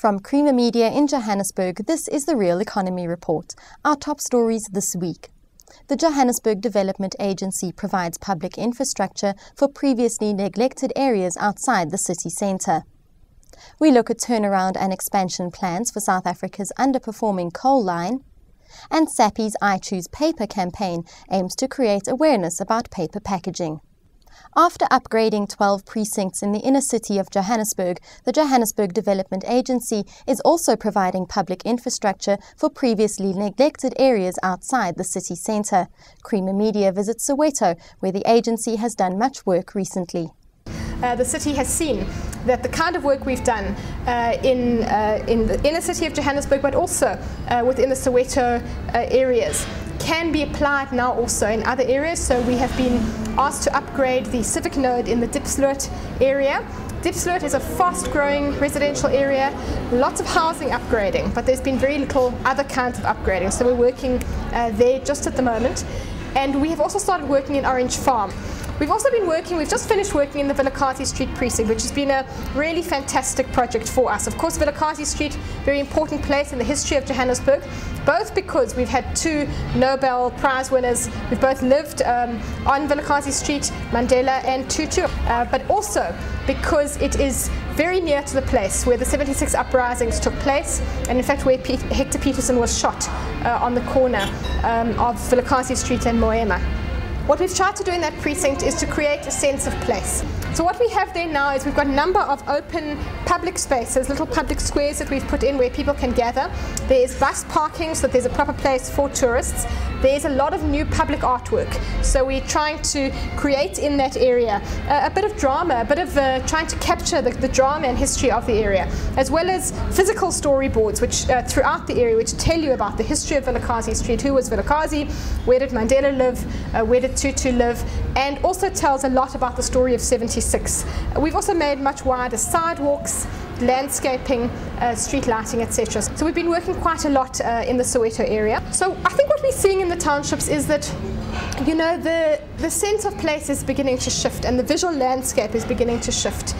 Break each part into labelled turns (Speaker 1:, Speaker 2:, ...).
Speaker 1: From Creamer Media in Johannesburg, this is the Real Economy Report. Our top stories this week. The Johannesburg Development Agency provides public infrastructure for previously neglected areas outside the city centre. We look at turnaround and expansion plans for South Africa's underperforming coal line. And Sappi's I Choose Paper campaign aims to create awareness about paper packaging. After upgrading 12 precincts in the inner city of Johannesburg, the Johannesburg Development Agency is also providing public infrastructure for previously neglected areas outside the city centre. Creamer Media visits Soweto, where the agency has done much work recently.
Speaker 2: The city has seen that the kind of work we've done in the inner city of Johannesburg, but also within the Soweto areas, can be applied now also in other areas. So we have been asked to upgrade the civic node in the Diepsloot area. Diepsloot is a fast-growing residential area, lots of housing upgrading, but there's been very little other kinds of upgrading. So we're working there just at the moment. And we have also started working in Orange Farm. We've just finished working in the Vilakazi Street precinct, which has been a really fantastic project for us. Of course, Vilakazi Street, very important place in the history of Johannesburg, both because we've had two Nobel Prize winners. We've both lived on Vilakazi Street, Mandela and Tutu, but also because it is very near to the place where the 76 uprisings took place, and in fact where Hector Peterson was shot on the corner of Vilakazi Street and Moema. What we've tried to do in that precinct is to create a sense of place. So what we have there now is we've got a number of open public spaces, little public squares that we've put in where people can gather. There is bus parking so that there's a proper place for tourists. There's a lot of new public artwork. So we're trying to create in that area a bit of drama, a bit of trying to capture the drama and history of the area, as well as physical storyboards which throughout the area which tell you about the history of Vilakazi Street, who was Vilakazi, where did Mandela live, where did Tutu live, and also tells a lot about the story of 76. We've also made much wider sidewalks, landscaping, street lighting, etc. So we've been working quite a lot in the Soweto area. So I think what we're seeing in the townships is that, you know, the sense of place is beginning to shift and the visual landscape is beginning to shift.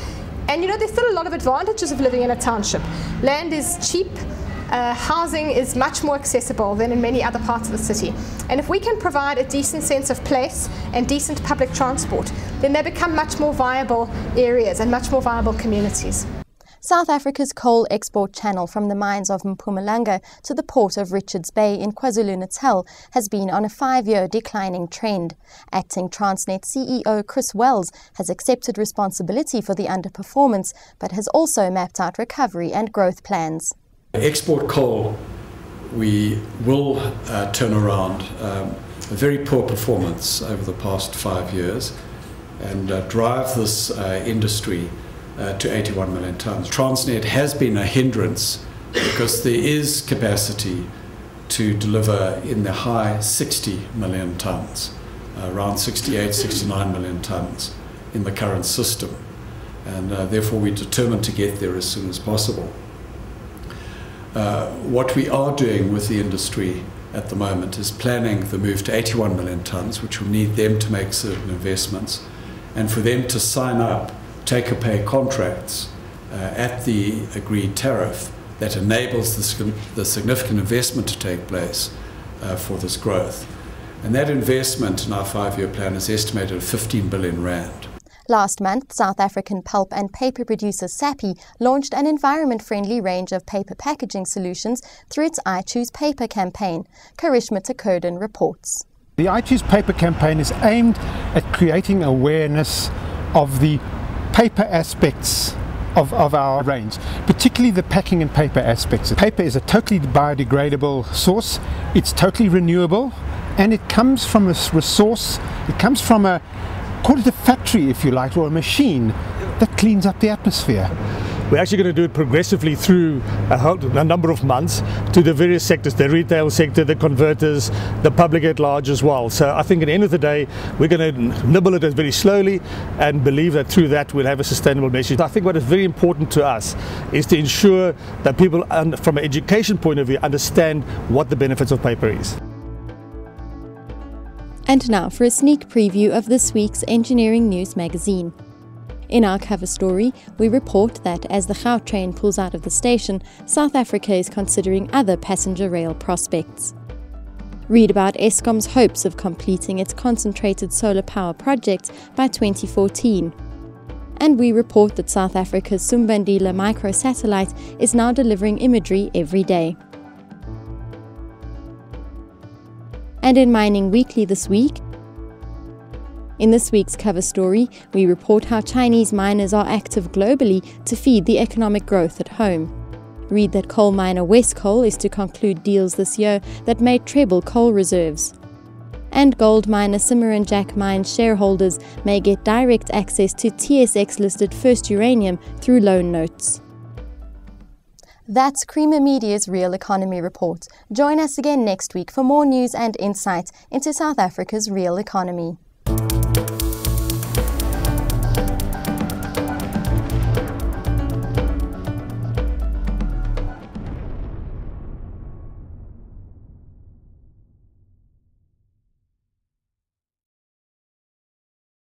Speaker 2: And you know, there's still a lot of advantages of living in a township. Land is cheap. Housing is much more accessible than in many other parts of the city. And if we can provide a decent sense of place and decent public transport, then they become much more viable areas and much more viable communities.
Speaker 1: South Africa's coal export channel from the mines of Mpumalanga to the port of Richards Bay in KwaZulu-Natal has been on a 5-year declining trend. Acting Transnet CEO Chris Wells has accepted responsibility for the underperformance, but has also mapped out recovery and growth plans.
Speaker 3: Export coal, we will turn around a very poor performance over the past 5 years and drive this industry to 81 million tonnes. Transnet has been a hindrance because there is capacity to deliver in the high 60 million tonnes, around 68, 69 million tonnes in the current system, and therefore we're determined to get there as soon as possible. What we are doing with the industry at the moment is planning the move to 81 million tonnes, which will need them to make certain investments, and for them to sign up take-or-pay contracts at the agreed tariff that enables the significant investment to take place for this growth. And that investment in our 5-year plan is estimated at 15 billion rand.
Speaker 1: Last month, South African pulp and paper producer Sappi launched an environment-friendly range of paper packaging solutions through its I Choose Paper campaign. Karishma Takurdan reports.
Speaker 4: The I Choose Paper campaign is aimed at creating awareness of the paper aspects of our range, particularly the packing and paper aspects. Paper is a totally biodegradable source, it's totally renewable, and it comes from a resource, it comes from a, call it a factory if you like, or a machine that cleans up the atmosphere.
Speaker 5: We're actually going to do it progressively through a number of months to the various sectors, the retail sector, the converters, the public at large as well. So I think at the end of the day, we're going to nibble at it very slowly and believe that through that we'll have a sustainable message. I think what is very important to us is to ensure that people, from an education point of view, understand what the benefits of paper is.
Speaker 1: And now for a sneak preview of this week's Engineering News magazine. In our cover story, we report that as the Gautrain pulls out of the station, South Africa is considering other passenger rail prospects. Read about Eskom's hopes of completing its concentrated solar power project by 2014. And we report that South Africa's Sumbandila microsatellite is now delivering imagery every day. And in Mining Weekly this week, in this week's cover story, we report how Chinese miners are active globally to feed the economic growth at home. Read that coal miner Westcoal is to conclude deals this year that may treble coal reserves. And gold miner Simmerin Jack Mines shareholders may get direct access to TSX-listed First Uranium through loan notes. That's Creamer Media's Real Economy Report. Join us again next week for more news and insight into South Africa's real economy.